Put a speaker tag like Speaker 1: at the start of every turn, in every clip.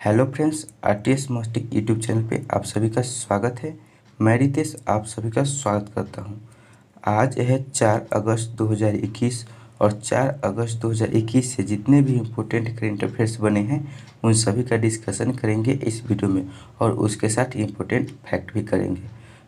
Speaker 1: Hello friends, RTS Mystic YouTube channel पे आप सभी का स्वागत है। मैं रितेश आप सभी का स्वागत करता हूं। आज है 4 अगस्त 2021 और 4 अगस्त 2021 से जितने भी इम्पोर्टेंट करेंट अफेयर्स बने हैं उन सभी का डिस्कशन करेंगे इस वीडियो में और उसके साथ इम्पोर्टेंट फैक्ट भी करेंगे।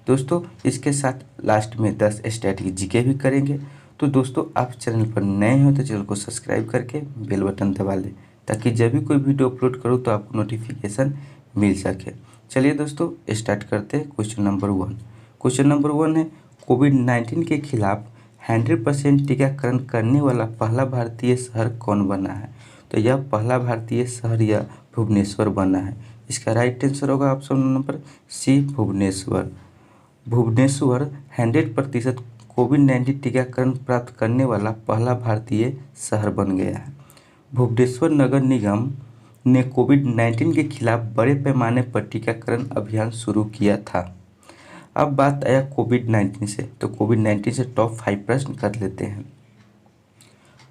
Speaker 1: दोस्तों, इसके साथ लास्ट में 10 स्टैटिक जीके भी करेंगे। तो दोस्तों, आप चैनल पर नए हो तो चैनल को सब्सक्राइब करके बेल बटन दबा लें ताकि जब भी कोई वीडियो अपलोड करूँ तो आपको नोटिफिकेशन मिल सके। चलिए दोस्तों, स्टार्ट करते हैं। Question number 1। क्वेश्चन नंबर 1 है, कोविड-19 के खिलाफ 100% टीकाकरण करने वाला पहला भारतीय शहर कौन बना है? तो यह पहला भारतीय शहर यह भुवनेश्वर बना है। इसका राइट आंसर होगा option number C, Bhubaneswar. Bhubaneswar 100% कोविड-19 टीकाकरण प्राप्त करने वाला पहला भारतीय शहर बन गया है। भुवनेश्वर नगर निगम ने कोविड-19 के खिलाफ बड़े पैमाने पर टीकाकरण अभियान शुरू किया था। अब बात आया कोविड-19 से, तो कोविड-19 से टॉप 5 प्रश्न कर लेते हैं।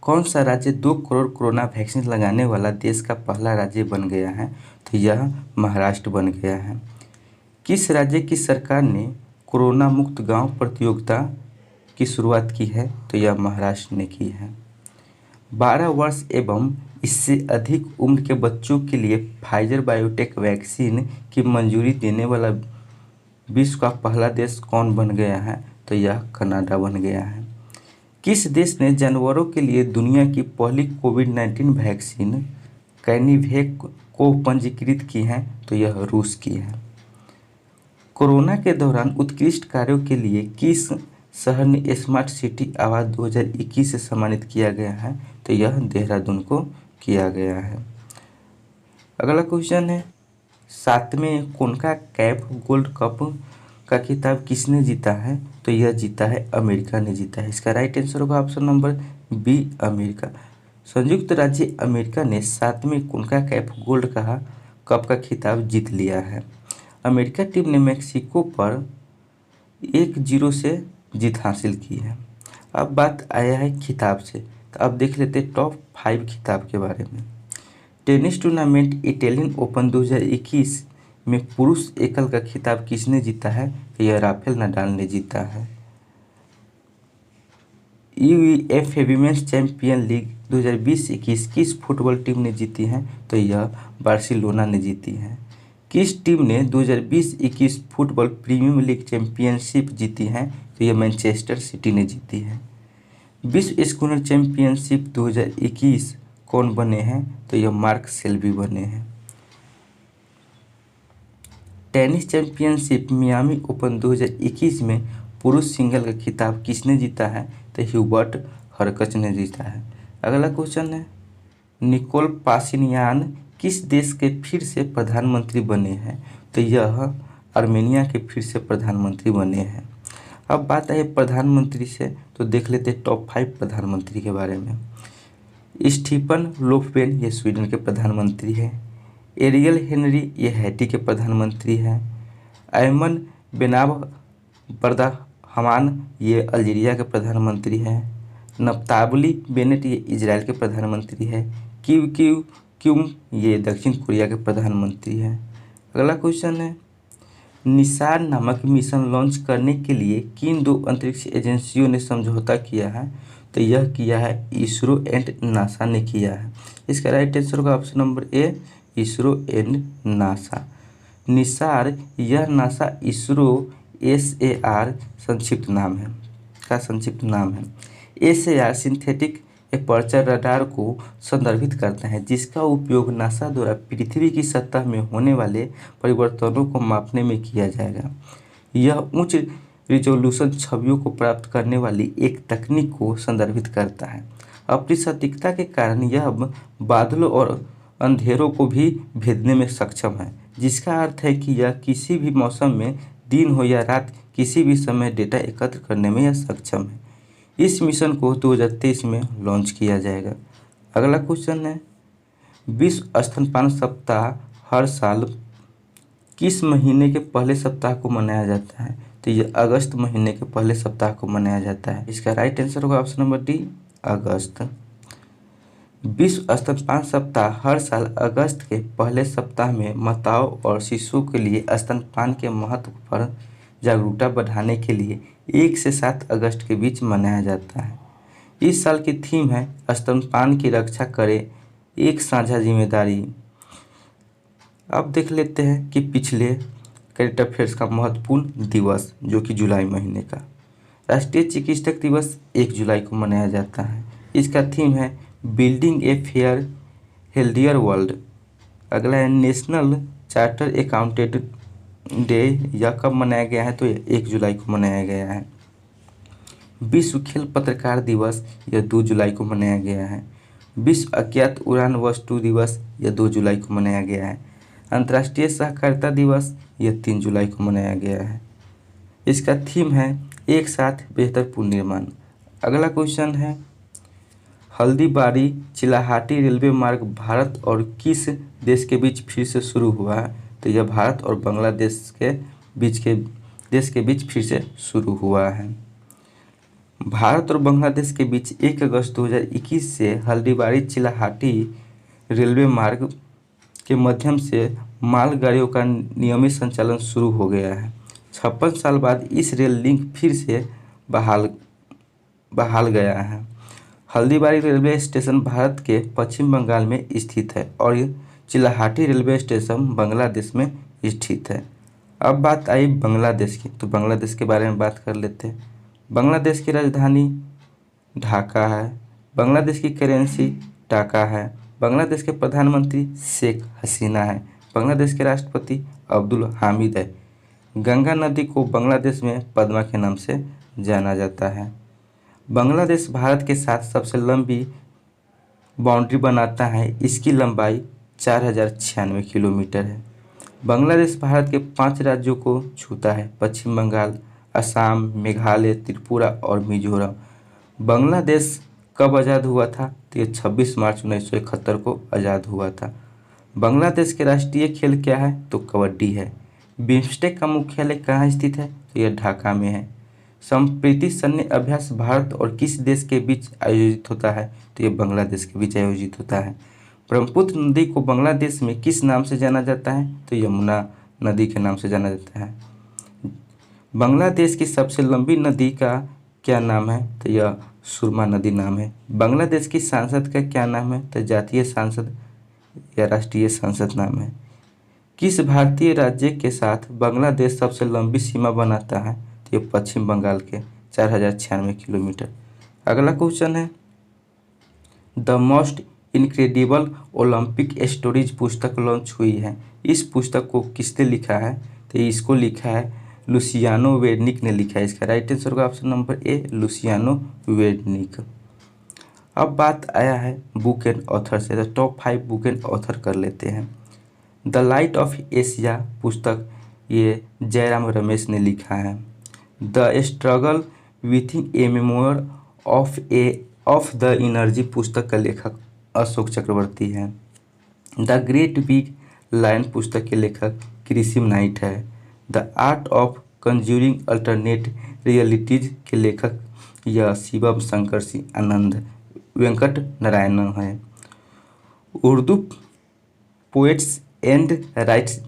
Speaker 1: कौन सा राज्य 2 करोड़ कोरोना वैक्सीन लगाने वाला देश का पहला राज्य बन गया है? तो यह महाराष्ट्र बन गया है। किस राज्य की सरकार ने कोरोना मुक्त गांव प्रतियोगिता की शुरुआत की है? तो यह महाराष्ट्र ने की है। 12 वर्ष एवं इससे अधिक उम्र के बच्चों के लिए फाइजर बायोटेक वैक्सीन की मंजूरी देने वाला विश्व का पहला देश कौन बन गया है? तो यह कनाडा बन गया है। किस देश ने जानवरों के लिए दुनिया की पहली कोविड-19 वैक्सीन कैनिवेक को पंजीकृत की है? तो यह रूस की है। कोरोना के दौरान उत्कृष्ट कार्यों के लिए किस शहर ने स्मार्ट सिटी अवार्ड 2021 से सम्मानित किया गया है? तो यह देहरादून को किया गया है। अगला क्वेश्चन है, 7वें कोनका कैफ गोल्ड कप का खिताब किसने जीता है? तो यह जीता है अमेरिका ने जीता है। इसका राइट आंसर होगा ऑप्शन नंबर बी, अमेरिका। संयुक्त राज्य अमेरिका ने 7वें कोनका कैफ गोल्ड कप का खिताब जीत लिया है। अमेरिका टीम ने मेक्सिको पर 1-0 से जीत हासिल की है। अब बात आया है खिताब से, तो अब देख लेते हैं टॉप 5 खिताब के बारे में। टेनिस टूर्नामेंट इटालियन ओपन 2021 में पुरुष एकल का खिताब किसने जीता है? तो यह राफेल नडाल ने जीता है। यूईएफए वीमेंस चैंपियन लीग 2020-21 किस फुटबॉल टीम ने जीती है? तो यह बार्सिलोना ने जीती है। किस टीम ने 2020-21 फुटबॉल प्रीमियर लीग चैंपियनशिप जीती है? तो यह मैनचेस्टर सिटी ने जीती है। विश्व स्कूनर चैंपियनशिप 2021 कौन बने हैं? तो यह मार्क सेल्बी बने हैं। टेनिस चैंपियनशिप मियामी ओपन 2021 में पुरुष सिंगल का खिताब किसने जीता है? तो ह्यूबर्ट हरकच ने जीता है। अगला क्वेश्चन है, निकोल पाशिनियान किस देश के फिर से प्रधानमंत्री बने हैं? तो यह आर्मेनिया के फिर से प्रधानमंत्री बने हैं। अब बात है प्रधानमंत्री से, तो देख लेते हैं टॉप 5 प्रधानमंत्री के बारे में। स्टीफन लोफवेन ये स्वीडन के प्रधानमंत्री हैं। एरियल हेनरी ये हैटी के प्रधानमंत्री हैं। ऐमन बेनाब बर्दहमान ये अल्जीरिया के प्रधानमंत्री हैं। नफ्ताली बेनेट ये इजराइल के प्रधानमंत्री हैं। क्यूम ये दक्षिण कोरिया के प्रधानमंत्री हैं। अगला क्वेश्चन है, निसार नामक मिशन लॉन्च करने के लिए किन 2 अंतरिक्ष एजेंसियों ने समझौता किया है? तो यह किया है इसरो एंड नासा ने किया है। इसका राइट आंसर होगा option number A, ISRO and NASA. Nisar यह नासा इसरो SAR संक्षिप्त नाम है का संक्षिप्त नाम है। SAR सिंथेटिक एपर्चर रडार को संदर्भित करता है जिसका उपयोग नासा द्वारा पृथ्वी की सतह में होने वाले परिवर्तनों को मापने में किया जाएगा। यह उच्च रिजोल्यूशन छवियों को प्राप्त करने वाली एक तकनीक को संदर्भित करता है। अपनी सटीकता के कारण यह बादलों और अंधेरों को भी भेदने में सक्षम है, जिसका अर्थ है कि यह किसी भी मौसम में दिन हो या रात किसी भी समय डेटा एकत्र करने में यह सक्षम है। इस मिशन को 2023 में लॉन्च किया जाएगा। अगला क्वेश्चन है, विश्व स्तनपान सप्ताह हर साल किस महीने के पहले सप्ताह को मनाया जाता है? तो ये अगस्त महीने के पहले सप्ताह को मनाया जाता है। इसका राइट आंसर होगा ऑप्शन नंबर डी, अगस्त। विश्व स्तनपान सप्ताह हर साल अगस्त के पहले सप्ताह में माताओं और शिशुओं के लिए स्तनपान के महत्व पर जागरूकता बढ़ाने के लिए 1 से 7 अगस्त के बीच मनाया जाता है। इस साल की थीम है स्तनपान की रक्षा करें, एक साझा जिम्मेदारी। अब देख लेते हैं कि पिछले करंट अफेयर्स का महत्वपूर्ण दिवस जो कि जुलाई महीने का। राष्ट्रीय चिकित्सक दिवस 1 जुलाई को मनाया जाता है। इसका थीम है building a fair healthier world. अगला है नेशनल चार्टर अकाउंटेंट डे। यह कब मनाया गया है? तो 1 जुलाई को मनाया गया है। विश्व खेल पत्रकार दिवस यह 2 जुलाई को मनाया गया है। विश्व अज्ञात उड़ान वस्तु दिवस यह 2 जुलाई को मनाया गया है। अंतर्राष्ट्रीय सहकारिता दिवस यह 3 जुलाई को मनाया गया है। इसका थीम है एक साथ बेहतर पुल निर्माण। अगला क्वेश्चन है हल्दीबारी चिलाहाटी रेलवे मार्ग भारत और किस देश के बीच फिर से शुरू हुआ है? तो यह भारत और बांग्लादेश के बीच फिर से शुरू हुआ है। भारत और बांग्लादेश के बीच 1 अगस्त 2021 से हल्दीबारी चिलाहाटी रेलवे मार्ग के माध्यम से मालगाड़ियों का नियमित संचालन शुरू हो गया है। 56 साल बाद इस रेल लिंक फिर से बहाल गया है। हल्दीबारी रेलवे स्टेशन भारत के पश्चिम बंगाल में स्थित है और चिलाहाटी रेलवे स्टेशन बांग्लादेश में स्थित है। अब बात आई बांग्लादेश की, तो बांग्लादेश के बारे में बात कर लेते हैं। बांग्लादेश की राजधानी ढाका है। बांग्लादेश की करेंसी टाका है। बांग्लादेश के प्रधानमंत्री शेख हसीना है। बांग्लादेश के राष्ट्रपति अब्दुल हामिद है। गंगा नदी को बांग्लादेश में पद्मा के नाम से जाना जाता है। बांग्लादेश भारत के साथ सबसे लंबी बाउंड्री बनाता है। इसकी लंबाई 4096 किलोमीटर है। बांग्लादेश भारत के 5 राज्यों को छूता है: पश्चिम बंगाल, असम, मेघालय, त्रिपुरा और मिजोरम। बांग्लादेश कब आज़ाद हुआ था? तो ये 26 मार्च 1971 को आज़ाद हुआ था। बांग्लादेश के राष्ट्रीय खेल क्या है? तो कबड्डी है। बिम्स्टेक का मुख्यालय कहाँ स्थित है? तो यह ढाका में है। संप्रीति सैन्य अभ्यास भारत और किस देश के बीच आयोजित होता है? तो यह बांग्लादेश के बीच आयोजित होता है। ब्रह्मपुत्र नदी को बांग्लादेश में किस नाम से जाना जाता है? तो यमुना नदी के नाम से जाना जाता है। बांग्लादेश की सबसे लंबी नदी का क्या नाम है? तो यह सुरमा नदी नाम है। बांग्लादेश की सांसद का क्या नाम है? तो जातीय सांसद या राष्ट्रीय सांसद नाम है। किस भारतीय राज्य के साथ बांग्लादेश सबसे लंबी सीमा बनाता है? तो ये पश्चिम बंगाल के 4096 किलोमीटर। अगला क्वेश्चन है the most incredible Olympic stories पुस्तक लॉन्च हुई है। इस पुस्तक को किसने लिखा है? तो इसको लिखा है लुसियानो वेडनिक ने लिखा है। इसका राइट आंसर होगा ऑप्शन नंबर ए, लुसियानो वेडनिक। अब बात आया है बुक एंड ऑथर से, तो टॉप 5 बुक एंड ऑथर कर लेते हैं। द लाइट ऑफ एशिया पुस्तक ये जयराम रमेश ने लिखा है। The struggle within A memoir of the energy पुस्तक का लेखक अशोक चक्रवर्ती है। द ग्रेट बिग लायन पुस्तक के लेखक क्रिसिम नाइट है। The art of conjuring alternate realities के लेखक यह शिवम शंकर सिंह आनंद वेंकट नारायण है। Urdu poets and rights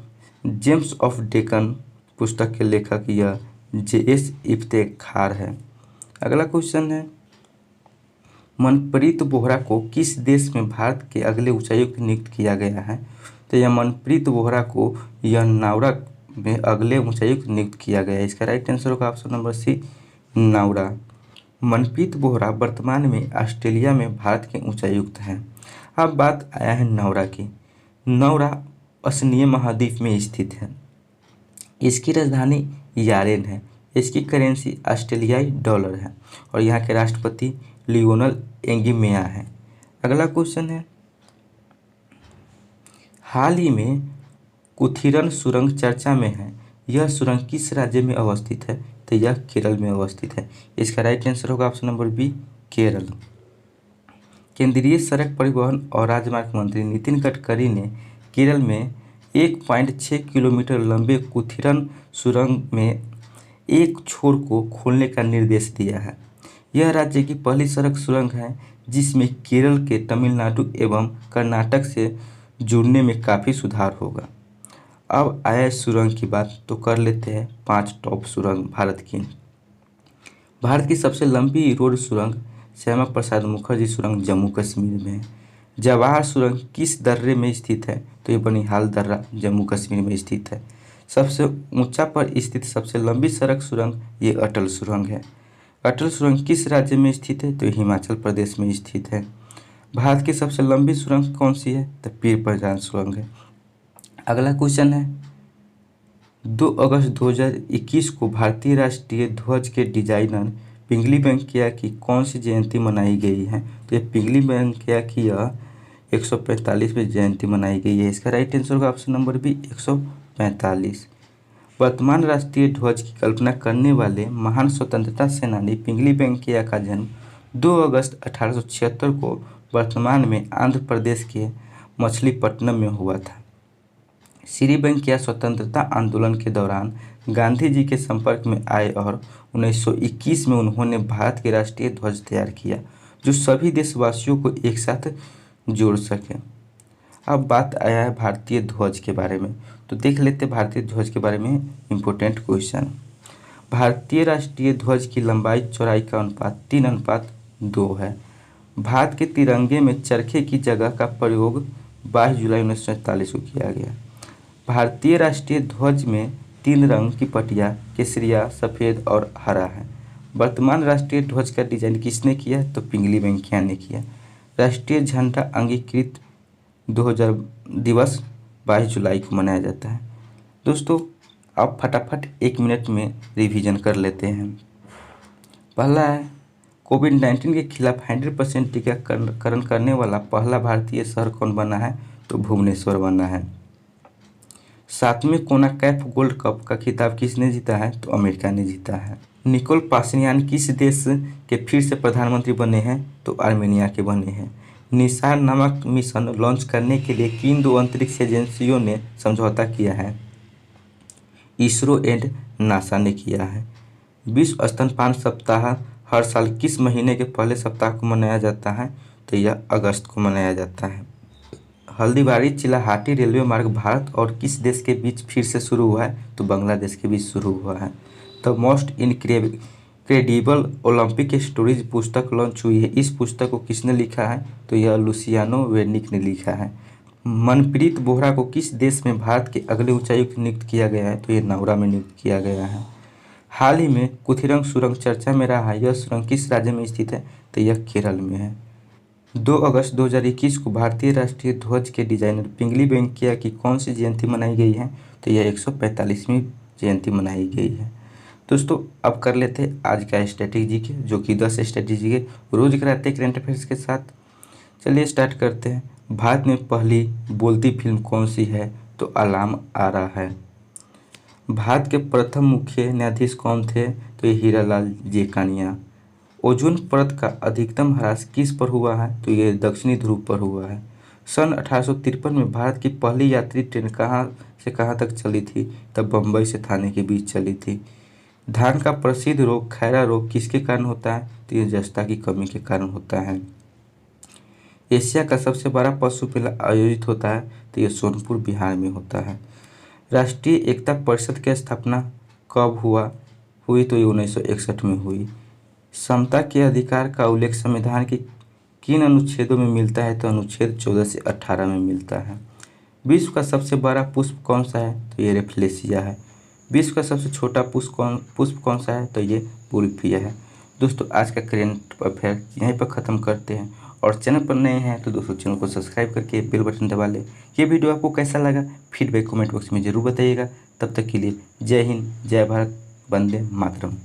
Speaker 1: James of Deccan पुस्तक के लेखक यह जे.एस. इफ्तेखार है। अगला क्वेश्चन है मनप्रीत बोहरा को किस देश में भारत के अगले उच्चायुक्त नियुक्त किया गया है? तो यह मनप्रीत बोहरा को यह नावड़ा में अगले उच्चायुक्त नियुक्त किया गया है। इसका राइट आंसर होगा option number C, Nawada. Manpreet Bohra वर्तमान में ऑस्ट्रेलिया में भारत के उच्चायुक्त हैं। अब बात आया है नौरा की। नौरा ओशनिया महाद्वीप में स्थित है। इसकी राजधानी यारेन है। इसकी करेंसी ऑस्ट्रेलियाई डॉलर है और यहाँ के राष्ट्रपति लियोनल एंगिमेया है। अगला क्वेश्चन है हाल ही में कुथिरन सुरंग चर्चा में है। यह सुरंग किस राज्य में अवस्थित है? तो यह केरल में अवस्थित है। इसका राइट आंसर होगा ऑप्शन नंबर बी, केरल। केंद्रीय सड़क परिवहन और राजमार्ग मंत्री नितिन गडकरी ने केरल में 1.6 किलोमीटर लंबे कुथिरन सुरंग में एक छोर को खोलने का निर्देश दिया है। यह राज्य की पहली सड़क सुरंग है जिसमें केरल के तमिलनाडु एवं कर्नाटक से जुड़ने में काफ़ी सुधार होगा। अब आया सुरंग की बात, तो कर लेते हैं 5 टॉप सुरंग भारत की। भारत की सबसे लंबी रोड सुरंग श्यामा प्रसाद मुखर्जी सुरंग जम्मू कश्मीर में है। जवाहर सुरंग किस दर्रे में स्थित है, तो ये बनिहाल दर्रा जम्मू कश्मीर में स्थित है। सबसे ऊंचा पर स्थित सबसे लंबी सड़क सुरंग ये अटल सुरंग है। अटल सुरंग किस राज्य में स्थित है, तो हिमाचल प्रदेश में स्थित है। भारत की सबसे लंबी सुरंग कौन सी है, तो पीर पंजाल सुरंग है। अगला क्वेश्चन है 2 अगस्त 2021 को भारतीय राष्ट्रीय ध्वज के डिजाइनर पिंगली वेंकैया की कौन सी जयंती मनाई गई है, तो ये पिंगली वेंकैया की यह 145वीं जयंती मनाई गई है। इसका राइट आंसर होगा ऑप्शन नंबर बी 145। वर्तमान राष्ट्रीय ध्वज की कल्पना करने वाले महान स्वतंत्रता सेनानी पिंगली वेंकैया का जन्म 2 अगस्त 1876 को वर्तमान में आंध्र प्रदेश के मछलीपट्टनम में हुआ था। श्री वेंकैया स्वतंत्रता आंदोलन के दौरान गांधी जी के संपर्क में आए और 1921 में उन्होंने भारत के राष्ट्रीय ध्वज तैयार किया, जो सभी देशवासियों को एक साथ जोड़ सके। अब बात आया है भारतीय ध्वज के बारे में, तो देख लेते हैं भारतीय ध्वज के बारे में इम्पोर्टेंट क्वेश्चन। भारतीय राष्ट्रीय ध्वज की लंबाई चौड़ाई का अनुपात 3:2 है। भारत के तिरंगे में चरखे की जगह का प्रयोग 22 जुलाई 1947 को किया गया। भारतीय राष्ट्रीय ध्वज में 3 रंग की पट्टियाँ केसरिया, सफ़ेद और हरा है। वर्तमान राष्ट्रीय ध्वज का डिजाइन किसने किया, तो पिंगली वेंकैया ने किया। राष्ट्रीय झंडा अंगीकृत 2000 दिवस 22 जुलाई को मनाया जाता है। दोस्तों अब फटाफट 1 मिनट में रिवीजन कर लेते हैं। पहला है कोविड-19 के खिलाफ 100% टीकाकरण करने वाला पहला भारतीय शहर कौन बना है, तो भुवनेश्वर बना है। 7वें कोनाकैफ गोल्ड कप का खिताब किसने जीता है, तो अमेरिका ने जीता है। निकोल पाशियान किस देश के फिर से प्रधानमंत्री बने हैं, तो आर्मेनिया के बने हैं। निसार नामक मिशन लॉन्च करने के लिए किन 2 अंतरिक्ष एजेंसियों ने समझौता किया है, इसरो एंड नासा ने किया है। विश्व स्तनपान सप्ताह हर साल किस महीने के पहले सप्ताह को मनाया जाता है, तो यह अगस्त को मनाया जाता है। हल्दीबारी चिलाहाटी रेलवे मार्ग भारत और किस देश के बीच फिर से शुरू हुआ है, तो बांग्लादेश के बीच शुरू हुआ है। The most incredible Olympic stories पुस्तक लॉन्च हुई है। इस पुस्तक को किसने लिखा है, तो यह लुसियानो वेर्निक ने लिखा है। मनप्रीत बोहरा को किस देश में भारत के अगले उच्चायुक्त नियुक्त किया गया है, तो यह नौरा में नियुक्त किया गया है। हाल ही में कुथिरंग सुरंग चर्चा में रहा है। यह सुरंग किस राज्य में स्थित है, तो यह केरल में है। 2 अगस्त 2021 को भारतीय राष्ट्रीय ध्वज के डिजाइनर पिंगली वेंकैया की कौन सी जयंती मनाई गई है, तो यह 145वीं जयंती मनाई गई है। दोस्तों अब कर लेते हैं आज का स्ट्रेटेजी के, जो कि 10 स्ट्रेटेजी के रोज कराते हैं करंट अफेयर्स के साथ। चलिए स्टार्ट करते हैं। भारत में पहली बोलती फिल्म कौन सी है, तो अलार्म आरा है। भारत के प्रथम मुख्य न्यायाधीश कौन थे, तो ये हीरालाल जेकानिया। ओजोन परत का अधिकतम ह्रास किस पर हुआ है, तो ये दक्षिणी ध्रुव पर हुआ है। सन 1853 में भारत की पहली यात्री ट्रेन कहाँ से कहाँ तक चली थी, तब बम्बई से थाने के बीच चली थी। धान का प्रसिद्ध रोग खैरा रोग किसके कारण होता है, तो ये जस्ता की कमी के कारण होता है। एशिया का सबसे बड़ा पशु मेला आयोजित होता है, तो ये सोनपुर बिहार में होता है। राष्ट्रीय एकता परिषद की स्थापना कब हुई, तो ये 1961 में हुई। समता के अधिकार का उल्लेख संविधान के किन अनुच्छेदों में मिलता है, तो अनुच्छेद 14 से 18 में मिलता है। विश्व का सबसे बड़ा पुष्प कौन सा है, तो ये रेफ्लेसिया है। विश्व का सबसे छोटा पुष्प कौन सा है, तो ये बुल्फिया है। दोस्तों आज का करेंट अफेयर यहीं पर ख़त्म करते हैं, और चैनल पर नए हैं तो दोस्तों चैनल को सब्सक्राइब करके बेल बटन दबा लें। ये वीडियो आपको कैसा लगा फीडबैक कमेंट बॉक्स में ज़रूर बताइएगा। तब तक के लिए जय हिंद, जय भारत, वंदे मातरम।